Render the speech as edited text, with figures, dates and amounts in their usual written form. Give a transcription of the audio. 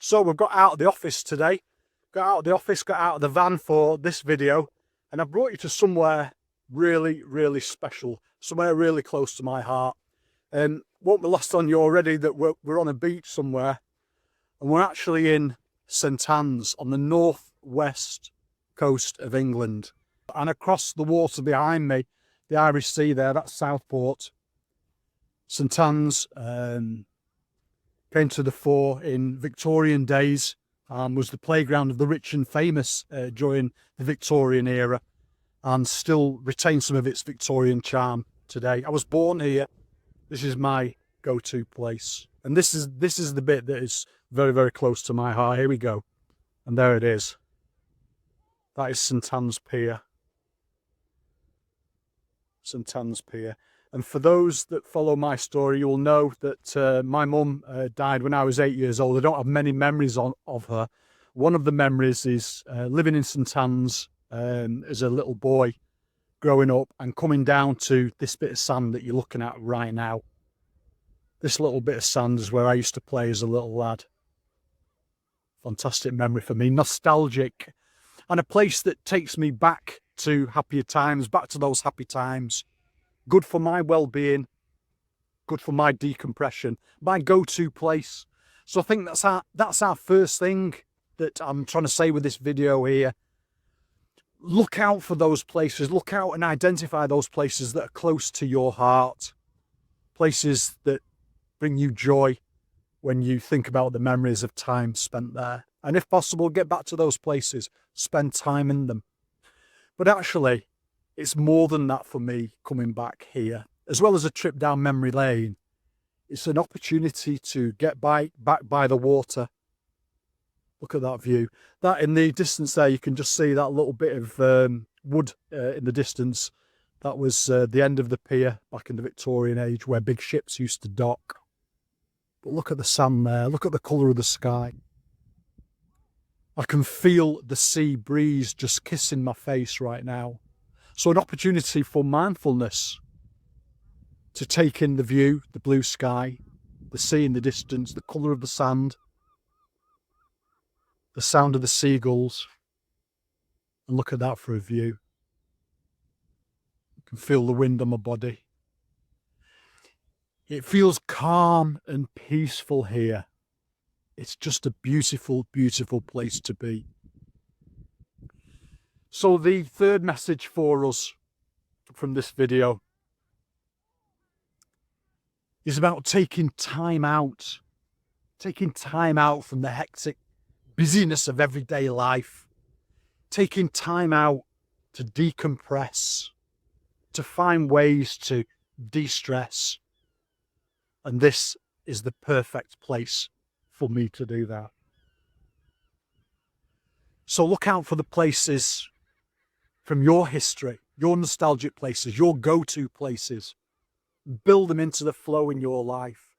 So we've got out of the office today, got out of the van for this video, and I've brought you to somewhere really, really special, somewhere really close to my heart. Won't be lost on you already that we're on a beach somewhere, and we're actually in St Anne's on the northwest coast of England. And across the water behind me, the Irish Sea there, that's Southport. St Anne's came to the fore in Victorian days, was the playground of the rich and famous during the Victorian era, and still retains some of its Victorian charm today. I was born here. This is my go-to place, and this is the bit that is very, very close to my heart. Here we go, and there it is. That is St Anne's Pier. St Anne's Pier. And for those that follow my story, you'll know that my mum died when I was 8 years old. I don't have many memories of her. One of the memories is living in St Anne's as a little boy, growing up and coming down to this bit of sand that you're looking at right now. This little bit of sand is where I used to play as a little lad. Fantastic memory for me, nostalgic, and a place that takes me back to happier times, back to those happy times. Good for my well-being, good for my decompression, my go-to place. So I think that's our first thing that I'm trying to say with this video here. Look out for those places. Look out and identify those places that are close to your heart. Places that bring you joy when you think about the memories of time spent there. And if possible, get back to those places. Spend time in them. But actually, it's more than that for me coming back here. As well as a trip down memory lane, it's an opportunity to get back by the water. Look at that view. That in the distance there, you can just see that little bit of wood in the distance. That was the end of the pier back in the Victorian age where big ships used to dock. But look at the sand there. Look at the colour of the sky. I can feel the sea breeze just kissing my face right now. So an opportunity for mindfulness, to take in the view, the blue sky, the sea in the distance, the colour of the sand, the sound of the seagulls, and look at that for a view. I can feel the wind on my body. It feels calm and peaceful here. It's just a beautiful, beautiful place to be. So the third message for us from this video is about taking time out from the hectic busyness of everyday life, taking time out to decompress, to find ways to de-stress. And this is the perfect place for me to do that. So look out for the places from your history, your nostalgic places, your go-to places. Build them into the flow in your life.